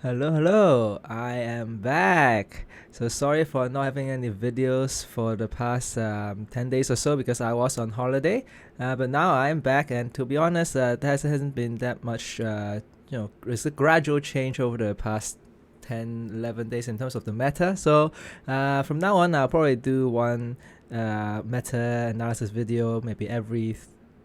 Hello, I am back. So sorry for not having any videos for the past 10 days or so because I was on holiday. But now I'm back, and to be honest, there hasn't been that much, it's a gradual change over the past 10, 11 days in terms of the meta. So from now on, I'll probably do one meta analysis video maybe every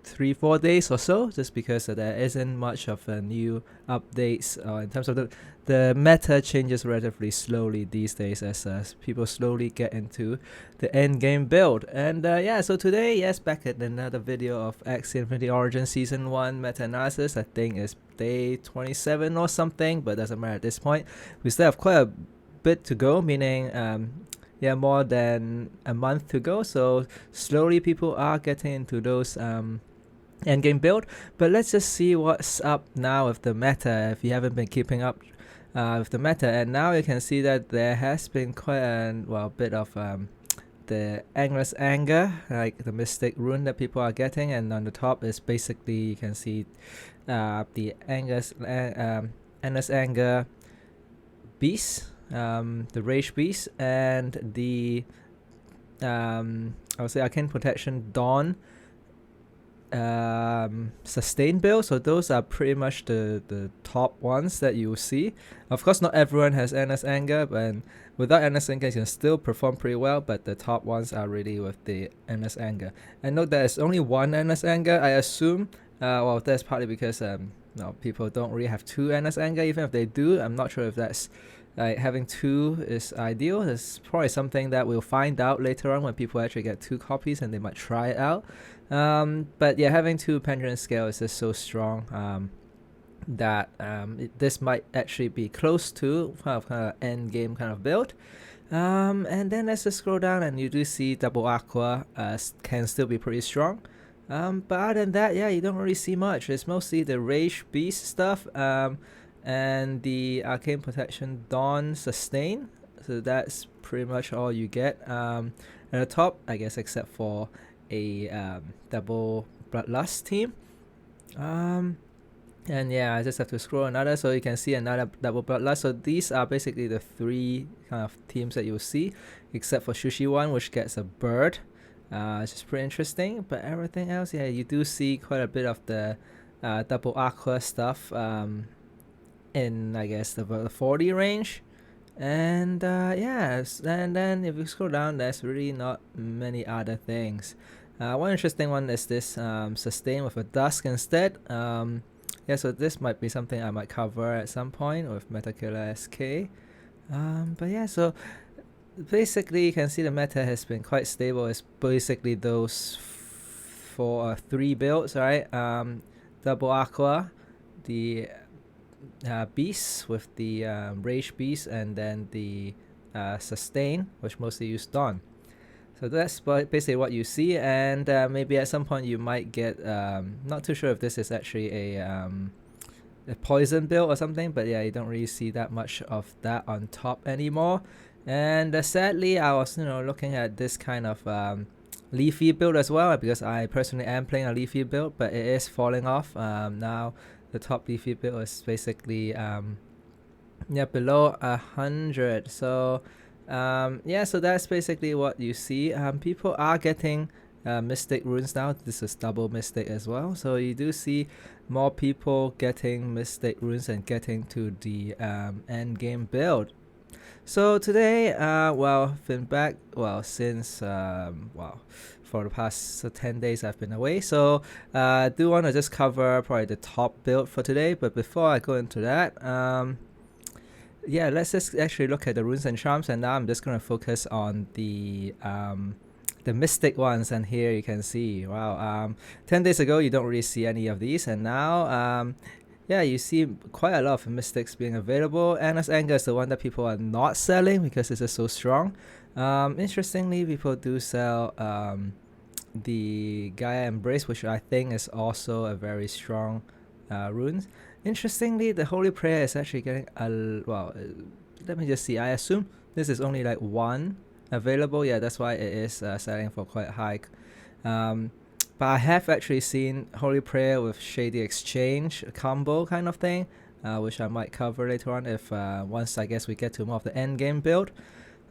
3 4 days or so, just because there isn't much of a new updates in terms of the meta changes relatively slowly these days as people slowly get into the end game build. And yeah, so today, yes, back at another video of Axie Origins Season 1 meta analysis. I think it's day 27 or something, but doesn't matter at this point. We still have quite a bit to go, meaning yeah, more than a month to go. So slowly people are getting into those endgame build. But let's just see what's up now with the meta if you haven't been keeping up with the meta. And now you can see that there has been quite a bit of the Endless Anger, like the Mystic Rune that people are getting, and on the top is basically you can see the Endless Anger Beast, the Rage Beast, and the I would say Arcane Protection Dawn sustain build. So those are pretty much the top ones that you will see. Of course, not everyone has Endless Anger, but without Endless Anger you can still perform pretty well, but the top ones are really with the Endless Anger. And note there's only one Endless Anger, I assume. Well, that's partly because no, people don't really have two Endless Anger. Even if they do, I'm not sure if that's like having two is ideal. It's probably something that we'll find out later on when people actually get two copies and they might try it out. But yeah, having two Pendulum Scale is just so strong that this might actually be close to kind of end game kind of build. And then let's just scroll down, and you do see Double Aqua can still be pretty strong. But other than that, yeah, you don't really see much. It's mostly the Rage Beast stuff and the Arcane Protection Dawn Sustain. So that's pretty much all you get. At the top, I guess, except for a double Bloodlust team. And yeah, I just have to scroll another so you can see another double Bloodlust. So these are basically the three kind of teams that you'll see, except for Sushi one, which gets a bird. Which is pretty interesting. But everything else, yeah, you do see quite a bit of the double Aqua stuff in, I guess, the 40 range. And yes, and then if you scroll down, there's really not many other things. One interesting one is this sustain with a dusk instead. Yeah, so this might be something I might cover at some point with Metakiller SK. But yeah, so basically you can see the meta has been quite stable. It's basically those three builds, right? Double Aqua, the Beast with the Rage Beast, and then the Sustain, which mostly use Dawn. So that's basically what you see, and maybe at some point you might get, not too sure if this is actually a poison build or something, but yeah, you don't really see that much of that on top anymore. And sadly, I was looking at this kind of leafy build as well, because I personally am playing a leafy build, but it is falling off. Now the top leafy build is basically below 100. So yeah, so that's basically what you see. People are getting Mystic Runes now. This is double Mystic as well, so you do see more people getting Mystic Runes and getting to the end game build. So today, been back since for the past 10 days I've been away. So I do want to just cover probably the top build for today. But before I go into that, yeah, let's just actually look at the runes and charms. And now I'm just gonna focus on the mystic ones. And here you can see, wow, 10 days ago you don't really see any of these, and now yeah, you see quite a lot of mystics being available. Endless Anger is the one that people are not selling because it's just so strong. Interestingly, people do sell the Gaia Embrace, which I think is also a very strong rune. Interestingly, the Holy Prayer is actually getting let me just see. I assume this is only like one available. Yeah, that's why it is selling for quite high. But I have actually seen Holy Prayer with Shady Exchange, a combo kind of thing. which I might cover later on if once I guess we get to more of the end game build.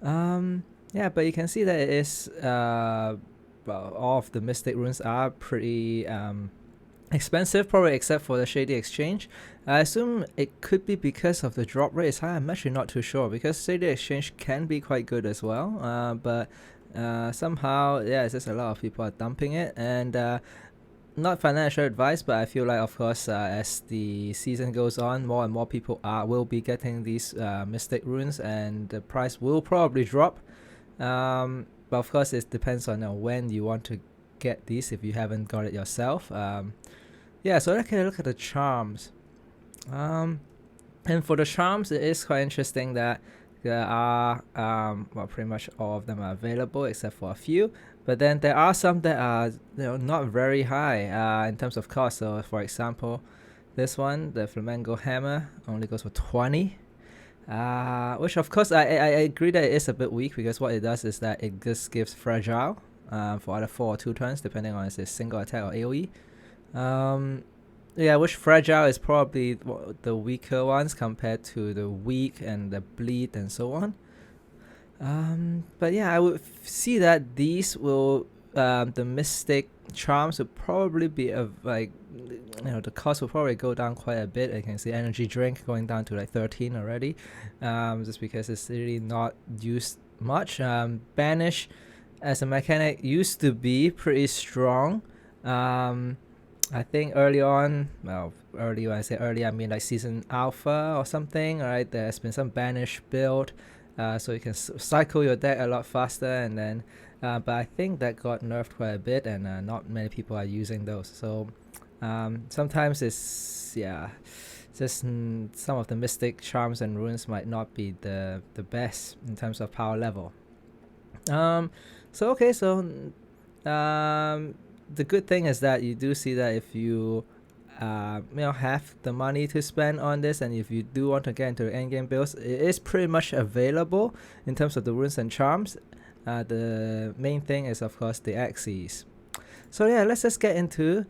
Yeah, but you can see that it is well, all of the Mystic runes are pretty expensive, probably except for the Shady Exchange. I assume it could be because of the drop rate is high. I'm actually not too sure, because Shady Exchange can be quite good as well, but somehow, yeah, it's just a lot of people are dumping it. And not financial advice, but I feel like, of course, as the season goes on, more and more people will be getting these Mystic runes, and the price will probably drop. But of course, it depends on when you want to get these if you haven't got it yourself. Yeah, so let's look at the charms. And for the charms, it is quite interesting that there are well, pretty much all of them are available except for a few. But then there are some that are not very high in terms of cost. So for example, this one, the Flamengo Hammer, only goes for 20. Which of course I agree that it is a bit weak, because what it does is that it just gives fragile for either 4 or 2 turns, depending on if it's single attack or AoE. Yeah, which fragile is probably the weaker ones compared to the weak and the bleed and so on. But yeah, I would see that these will the Mystic charms would probably be like, the cost will probably go down quite a bit. I can see energy drink going down to like 13 already, just because it's really not used much. Banish as a mechanic used to be pretty strong. I think early on, well, early when I say early, I mean like season alpha or something, right? There's been some banish build, so you can cycle your deck a lot faster, and then but I think that got nerfed quite a bit, and not many people are using those. So sometimes it's, yeah, just some of the Mystic charms and runes might not be the best in terms of power level. So okay, so the good thing is that you do see that if you have the money to spend on this, and if you do want to get into the endgame builds, it is pretty much available in terms of the runes and charms. The main thing is, of course, the Axies. So yeah, let's just get into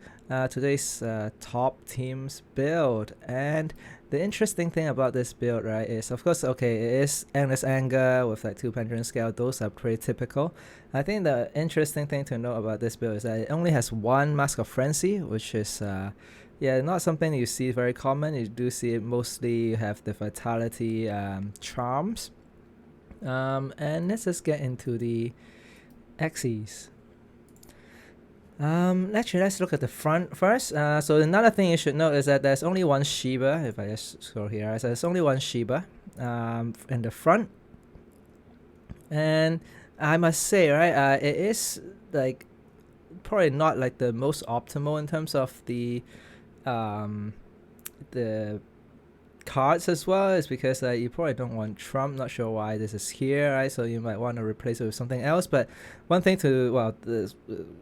today's top teams build. And the interesting thing about this build, right, is, of course, okay, it is Endless Anger with like 2 Pendulum Scale. Those are pretty typical. I think the interesting thing to know about this build is that it only has 1 Mask of Frenzy, which is yeah, not something you see very common. You do see it mostly have the Vitality charms. And let's just get into the Axies. Actually, let's look at the front first. So another thing you should note is that there's only 1 Shiba. If I just scroll here, so there's only 1 Shiba in the front. And I must say, right, it is like probably not like the most optimal in terms of the cards as well. Is because you probably don't want Trump. Not sure why this is here, right? So you might want to replace it with something else. But one thing to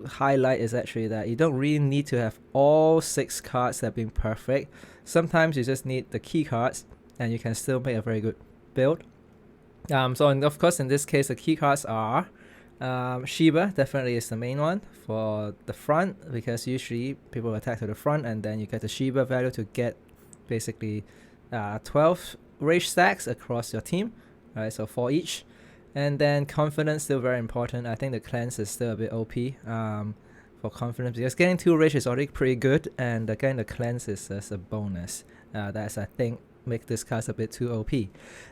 highlight is actually that you don't really need to have all 6 cards that being perfect. Sometimes you just need the key cards, and you can still make a very good build. So of course in this case the key cards are Shiba definitely is the main one for the front, because usually people attack to the front, and then you get the Shiba value to get basically 12 rage stacks across your team, right? So 4 each. And then confidence still very important. I think the cleanse is still a bit OP for confidence, because getting 2 rage is already pretty good, and getting the cleanse is just a bonus. That's, I think, make this card a bit too OP.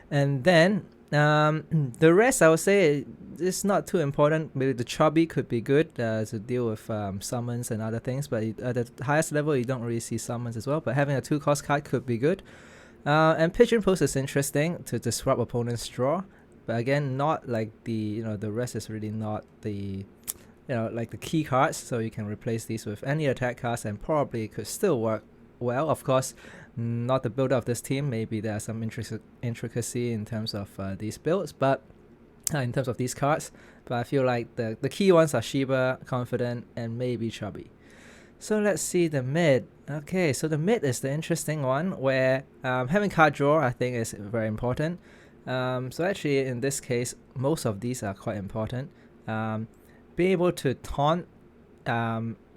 And then the rest, I would say, it's not too important. Maybe the chubby could be good to deal with summons and other things, but at the highest level you don't really see summons as well, but having a 2-cost card could be good. And Pigeon Post is interesting to disrupt opponent's draw, but again, not like the the rest is really not the like the key cards, so you can replace these with any attack cards and probably could still work well. Of course, not the builder of this team, maybe there are some intricacy in terms of these builds, but in terms of these cards, but I feel like the key ones are Shiba, Confident, and maybe Chubby. So let's see the mid. Okay, so the mid is the interesting one, where having card draw I think is very important. So actually in this case most of these are quite important. Being able to taunt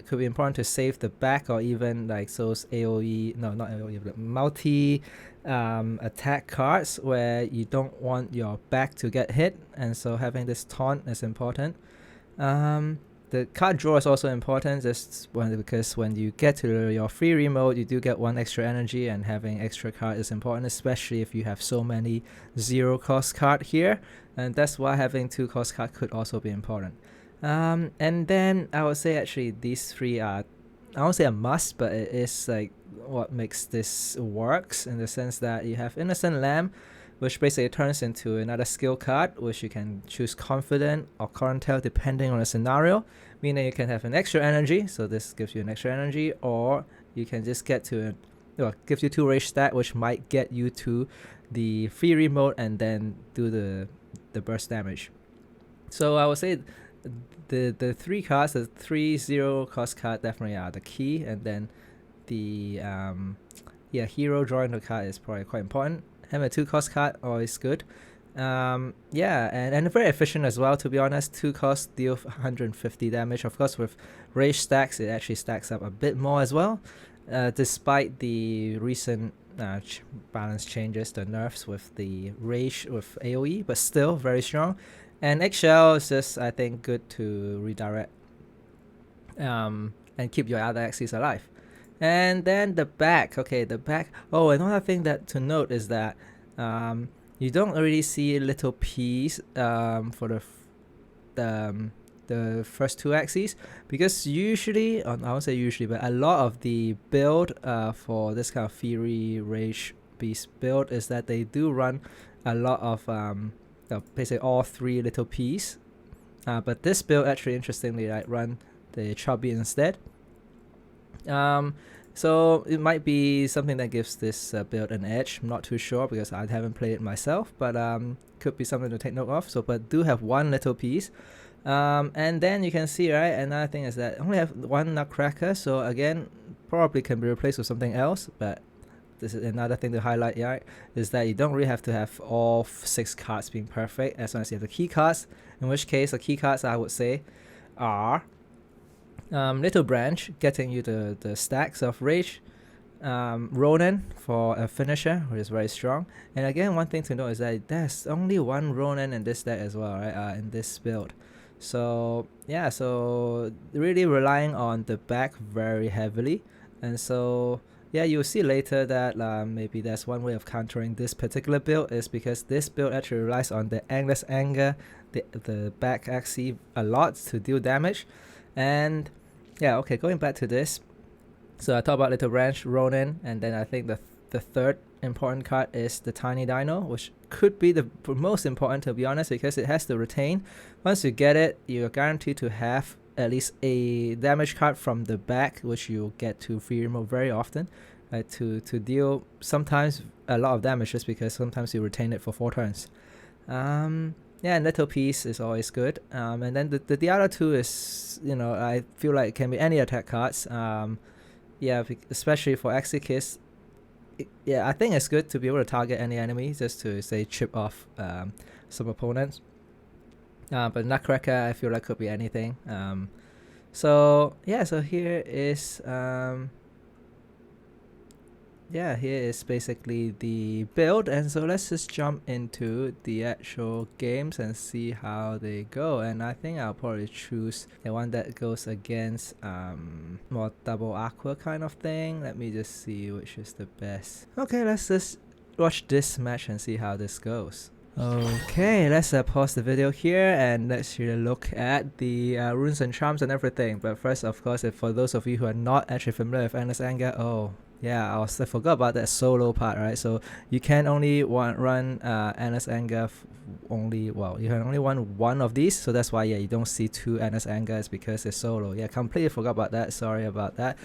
could be important to save the back, or even like those AoE, no, not AoE, but multi attack cards where you don't want your back to get hit, and so having this taunt is important. The card draw is also important, because when you get to your free remote, you do get 1 extra energy, and having extra card is important, especially if you have so many 0 cost card here, and that's why having 2 cost card could also be important. And then I would say actually these 3 are, I won't say a must, but it is like what makes this works, in the sense that you have Innocent Lamb, which basically turns into another skill card, which you can choose Confident or Quarantine depending on the scenario, meaning you can have an extra energy, so this gives you an extra energy, or you can just get to gives you 2 rage stat, which might get you to the free remote and then do the burst damage. So I would say the 3 cards, the 3 0 cost card definitely are the key, and then the hero drawing the card is probably quite important. Having a 2 cost card always good. And very efficient as well, to be honest. 2 costs deal 150 damage. Of course, with rage stacks, it actually stacks up a bit more as well, despite the recent balance changes, the nerfs with the rage with AoE, but still very strong. And Eggshell is just, I think, good to redirect and keep your other Axies alive. And then the back. Okay, the back. Oh, another thing that to note is that you don't really see little P's for the first 2 Axies, because usually, I won't say usually, but a lot of the build for this kind of Fury Rage Beast build is that they do run a lot of basically all 3 little P's. But this build actually, interestingly, run the Chubby instead. So it might be something that gives this build an edge. I'm not too sure because I haven't played it myself, but could be something to take note of. So, but do have 1 little piece. And then you can see, right, another thing is that I only have 1 Nutcracker, so again, probably can be replaced with something else, but this is another thing to highlight, right, is that you don't really have to have all 6 cards being perfect, as long as you have the key cards, in which case the key cards I would say are Little Branch, getting you the stacks of Rage, Ronin for a finisher, which is very strong. And again, one thing to note is that there's only 1 Ronin in this deck as well, right, in this build. So yeah, so really relying on the back very heavily. And so yeah, you'll see later that maybe that's one way of countering this particular build, is because this build actually relies on the Endless Anger, the back Axie a lot to deal damage. And yeah, okay, going back to this, so I talked about Little Branch, Ronin, and then I think the third important card is the Tiny Dino, which could be the most important, to be honest, because it has to retain. Once you get it, you're guaranteed to have at least a damage card from the back, which you'll get to free remote very often, right, to deal sometimes a lot of damage, just because sometimes you retain it for 4 turns. Yeah, and Little Piece is always good. And then the other 2 is, you know, I feel like it can be any attack cards. Yeah, especially for Exekiss. Yeah, I think it's good to be able to target any enemy, just to say chip off some opponents. But Nutcracker, I feel like could be anything. So yeah, so here is here is basically the build, and so let's just jump into the actual games and see how they go. And I think I'll probably choose the one that goes against more double aqua kind of thing. Let me just see which is the best. Okay, let's just watch this match and see how this goes. Okay, let's pause the video here and let's really look at the runes and charms and everything. But first, of course, for those of you who are not actually familiar with Endless Anger, yeah, I forgot about that solo part, right? So you can only run Endless Anger you can only run 1 of these, so that's why you don't see 2 Endless Angers, because it's solo. Yeah, completely forgot about that, sorry about that.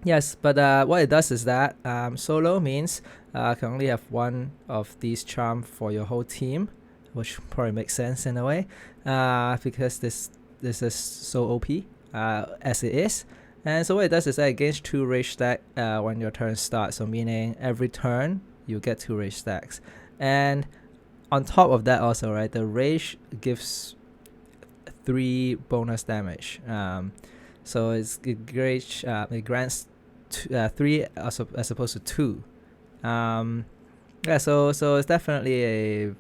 Yes, but what it does is that solo means can only have 1 of these charm for your whole team, which probably makes sense in a way, because this is so OP as it is. And so what it does is that it gains 2 rage stack when your turn starts, so meaning every turn you get 2 rage stacks. And on top of that also, right, the rage gives 3 bonus damage. so it grants 3 as opposed to 2. Yeah, so it's definitely a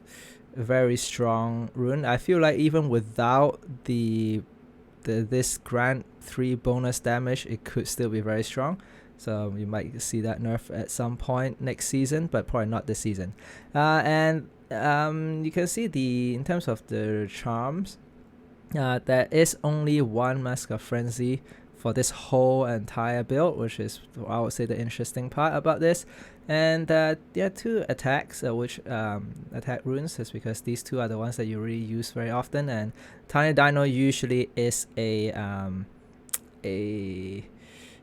very strong rune. I feel like even without this grant 3 bonus damage, it could still be very strong. So you might see that nerf at some point next season, but probably not this season. And you can see in terms of the charms, there is only 1 Mask of Frenzy for this whole entire build, which is, I would say, the interesting part about this. And there are 2 attacks, which attack runes, is because these 2 are the ones that you really use very often. And Tiny Dino usually is a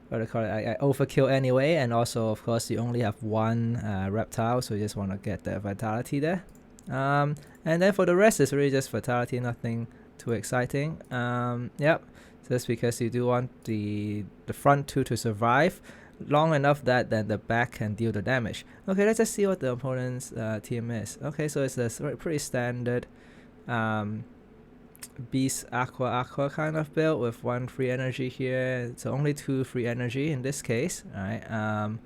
what do you call it, overkill anyway, and also of course you only have 1 reptile, so you just want to get the vitality there. And then for the rest, it's really just vitality, nothing too exciting. Yep, so that's because you do want the front 2 to survive long enough that then the back can deal the damage. Okay, let's just see what the opponent's team is. Okay, so it's a pretty standard Beast Aqua kind of build with 1 free energy here. So only 2 free energy in this case, right?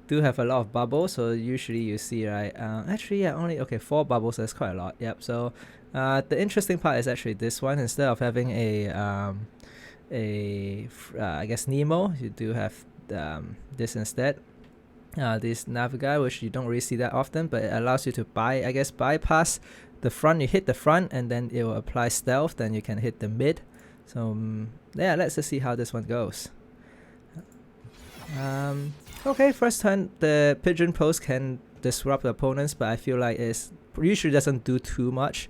Do have a lot of bubbles, so usually you see, right? Actually, yeah, only 4 bubbles. That's quite a lot. Yep. So the interesting part is actually this one. Instead of having I guess Nemo, you do have this instead. This Navigai, which you don't really see that often, but it allows you to bypass the front. You hit the front and then it will apply stealth, then you can hit the mid. So yeah, let's just see how this one goes. Okay, first turn the pigeon pose can disrupt the opponents, but I feel like it usually doesn't do too much,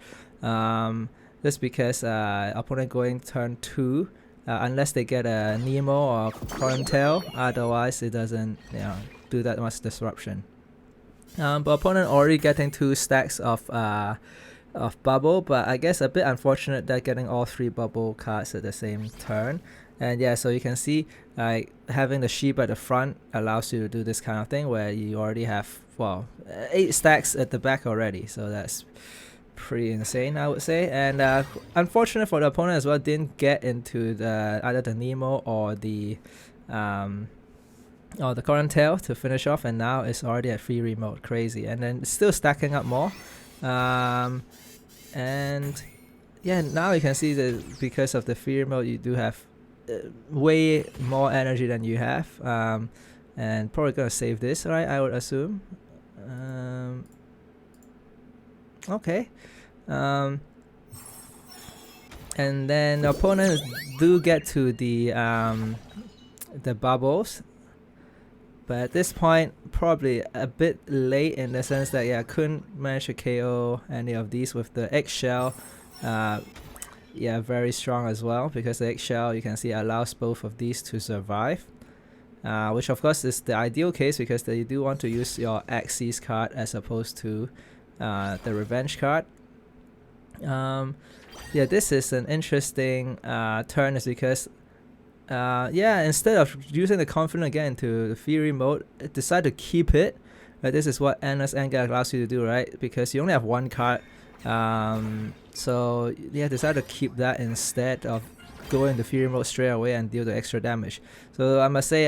just because opponent going turn 2, unless they get a Nemo or Corntail, otherwise it doesn't do that much disruption. But opponent already getting 2 stacks of bubble, but I guess a bit unfortunate that getting all 3 bubble cards at the same turn. And yeah, so you can see like having the sheep at the front allows you to do this kind of thing where you already have 8 stacks at the back already, so that's pretty insane, I would say. And unfortunate for the opponent as well, didn't get into either the Nemo or the current tail to finish off, and now it's already at free remote. Crazy. And then it's still stacking up more, and yeah, now you can see that because of the free remote you do have way more energy than you have, and probably gonna save this, right? I would assume. Okay. And then the opponents do get to the bubbles, but at this point probably a bit late in the sense that I couldn't manage to KO any of these with the eggshell. Very strong as well, because the eggshell, you can see, allows both of these to survive, which of course is the ideal case because you do want to use your Axie's card as opposed to the revenge card. This is an interesting turn, is because instead of using the confident again to the fury mode, decide to keep it. This is what Endless Anger allows you to do, right? Because you only have 1 card, so decide to keep that instead of going the fury mode straight away and deal the extra damage. So I must say,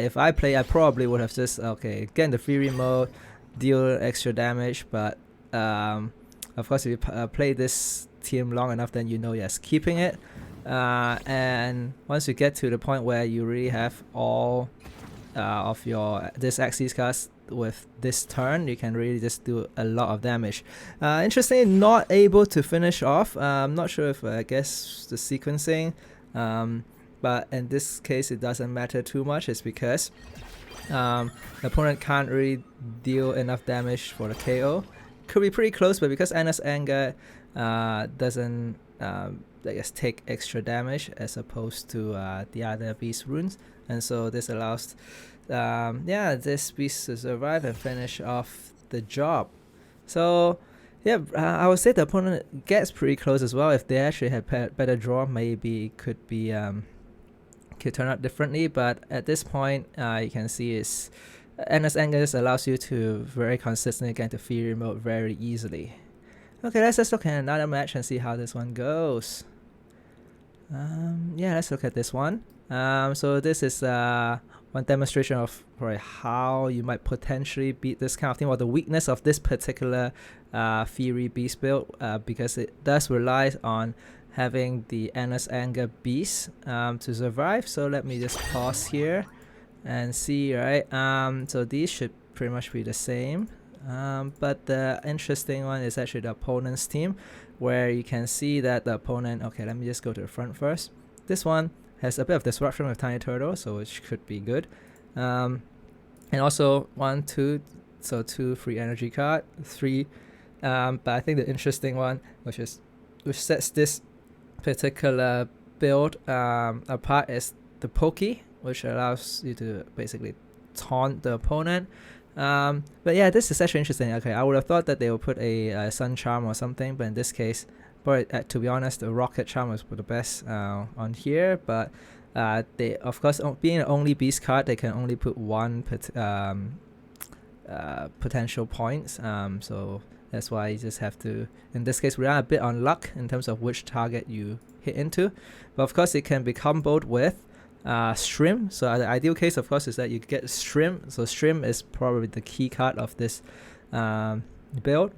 if I play, I probably would have just get in the fury mode, deal extra damage, but of course if you play this team long enough, then you know, yes, keeping it, and once you get to the point where you really have all of your this Axie's cards with this turn, you can really just do a lot of damage. Interestingly, not able to finish off. I'm not sure if I guess the sequencing, but in this case it doesn't matter too much. It's because the opponent can't really deal enough damage for the KO. Could be pretty close, but because Endless Anger doesn't take extra damage as opposed to the other beast runes, and so this allows this beast to survive and finish off the job. So I would say the opponent gets pretty close as well. If they actually had better draw, maybe it could be could turn out differently, but at this point you can see it's Endless Anger allows you to very consistently get into fury mode very easily. Okay, let's just look at another match and see how this one goes. Let's look at this one. So this is one demonstration of probably how you might potentially beat this kind of thing, or the weakness of this particular Fury Beast build, because it does rely on having the Endless Anger Beast to survive. So let me just pause here and see, right? So these should pretty much be the same. But the interesting one is actually the opponent's team, where you can see that the opponent, okay, let me just go to the front first. This one has a bit of disruption with Tiny Turtle, so it should be good. And also 1, 2, so 2 free energy card, 3. But I think the interesting one, which sets this particular build apart, is the Pokey, which allows you to basically taunt the opponent. But yeah, this is actually interesting. Okay, I would have thought that they would put a Sun Charm or something, but in this case, but to be honest, the Rocket Charm was the best on here. But they, of course, being the only beast card, they can only put one potential points. So that's why you just have to, in this case, rely a bit on luck in terms of which target you hit into. But of course, it can be comboed with Shrimp. So the ideal case, of course, is that you get Shrimp. So Shrimp is probably the key card of this build,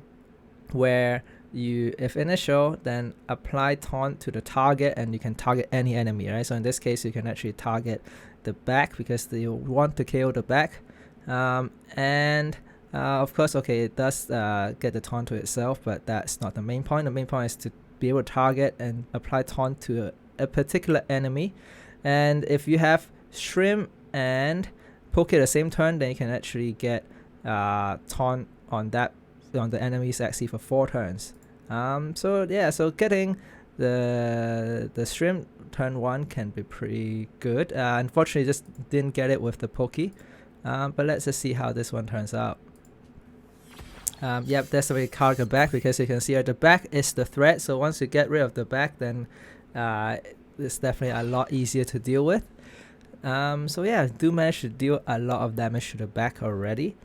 where you, if initial, then apply taunt to the target, and you can target any enemy, right? So in this case, you can actually target the back because you want to KO the back. And of course, okay, it does get the taunt to itself, but that's not the main point. The main point is to be able to target and apply taunt to a particular enemy. And if you have Shrimp and Poke at the same turn, then you can actually get taunt on the enemy's Axie for 4 turns. So yeah, so getting the Shrimp turn 1 can be pretty good. Unfortunately, just didn't get it with the Poke. But let's just see how this one turns out. Yep, that's the way card the back, because you can see at the back is the threat. So once you get rid of the back, then it's definitely a lot easier to deal with. So yeah, do manage to deal a lot of damage to the back already.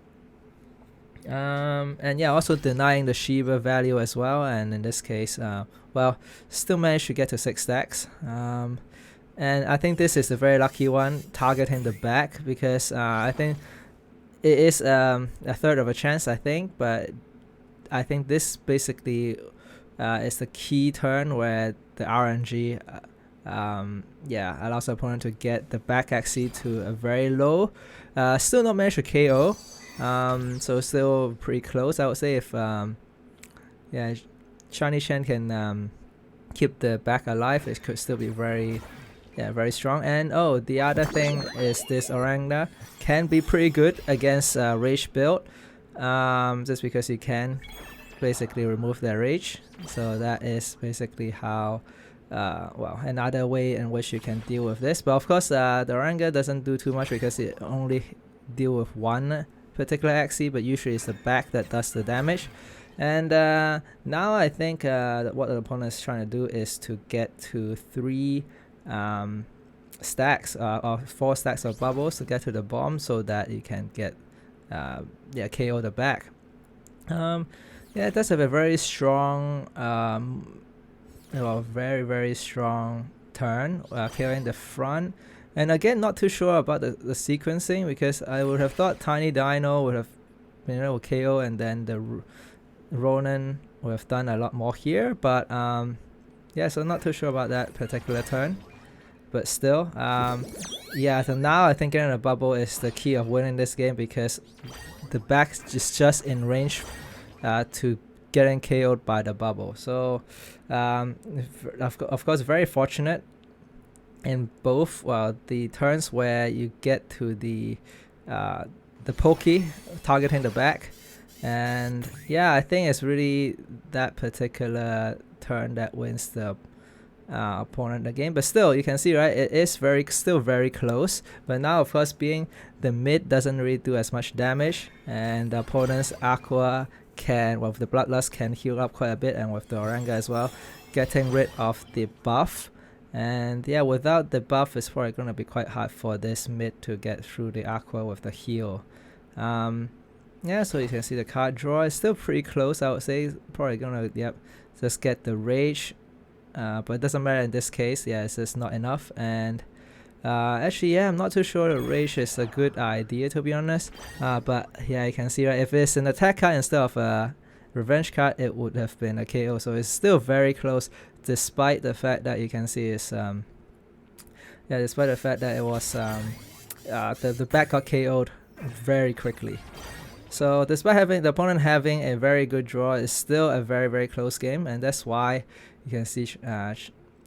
And yeah, also denying the Shiva value as well, and in this case, well, still managed to get to 6 stacks. And I think this is a very lucky one, targeting the back, because I think it is a third of a chance, I think, but I think this basically is the key turn where the RNG yeah, allows the opponent to get the back Axie to a very low. Still not managed to KO. So still pretty close, I would say. If yeah, Shiny Shen can keep the back alive, it could still be very strong. And oh, the other thing is this Oranga can be pretty good against Rage build, just because you can basically remove their Rage. So that is basically how well, another way in which you can deal with this. But of course, the Oranga doesn't do too much because it only deal with one particular Axie, but usually it's the back that does the damage. And now I think what the opponent is trying to do is to get to 3 stacks or 4 stacks of bubbles to get to the bomb, so that you can get yeah, KO the back. Yeah, it does have a very strong well, very strong turn, KOing the front. And again, not too sure about the sequencing, because I would have thought Tiny Dino would have been able to KO, and then the Ronin would have done a lot more here. But yeah, so not too sure about that particular turn. But still, yeah, so now I think getting a bubble is the key of winning this game, because the back is just in range to getting KO'd by the bubble. So of course, very fortunate in both the turns where you get to the Pokey targeting the back. And yeah, I think it's really that particular turn that wins the opponent the game. But still, you can see, right, it is still very close. But now, of course, being the mid doesn't really do as much damage, and the opponent's Aqua can, well, with the Bloodlust, can heal up quite a bit, and with the Oranga as well, getting rid of the buff. And yeah, without the buff, it's probably going to be quite hard for this mid to get through the Aqua with the heal. Yeah, so you can see the card draw is still pretty close, I would say. Probably going to, yep, just get the Rage. But it doesn't matter in this case. Yeah, it's just not enough. And Actually, yeah, I'm not too sure the rage is a good idea, to be honest. But yeah, you can see, right, if it's an attack card instead of a revenge card, it would have been a KO. So it's still very close, despite the fact that you can see it's despite the fact that it was the back got KO'd very quickly. So despite having the opponent having a very good draw, it's still a very close game, and that's why you can see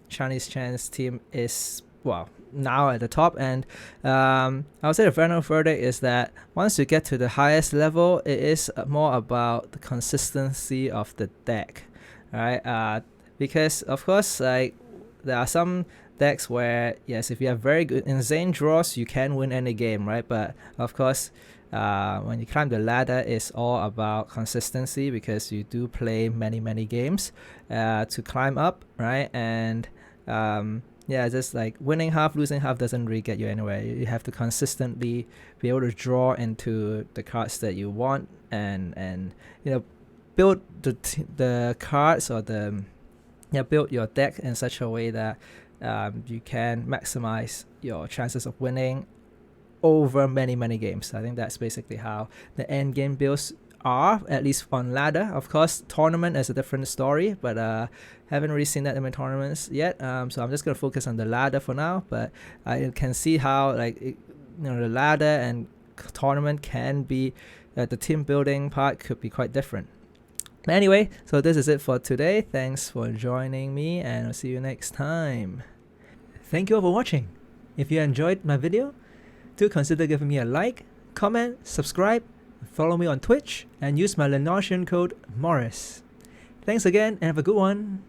Chinese Chan's team is, well, now at the top. And I would say the final verdict is that once you get to the highest level, it is more about the consistency of the deck, right? Because of course, like, there are some decks where, yes, if you have very good insane draws, you can win any game, right? But of course, when you climb the ladder, it's all about consistency, because you do play many games to climb up, right? And yeah, just like winning half, losing half doesn't really get you anywhere. You have to consistently be able to draw into the cards that you want, and you know, build the cards, or build your deck in such a way that you can maximize your chances of winning over many games. I think that's basically how the end game builds are, at least on ladder. Of course, tournament is a different story, but haven't really seen that in my tournaments yet. So I'm just gonna focus on the ladder for now. But I can see how, like, the ladder and tournament can be, the team building part could be quite different. Anyway, so this is it for today. Thanks for joining me, and I'll see you next time. Thank you all for watching. If you enjoyed my video, do consider giving me a like, comment, subscribe, follow me on Twitch, and use my Lenosian code Morris. Thanks again, and have a good one.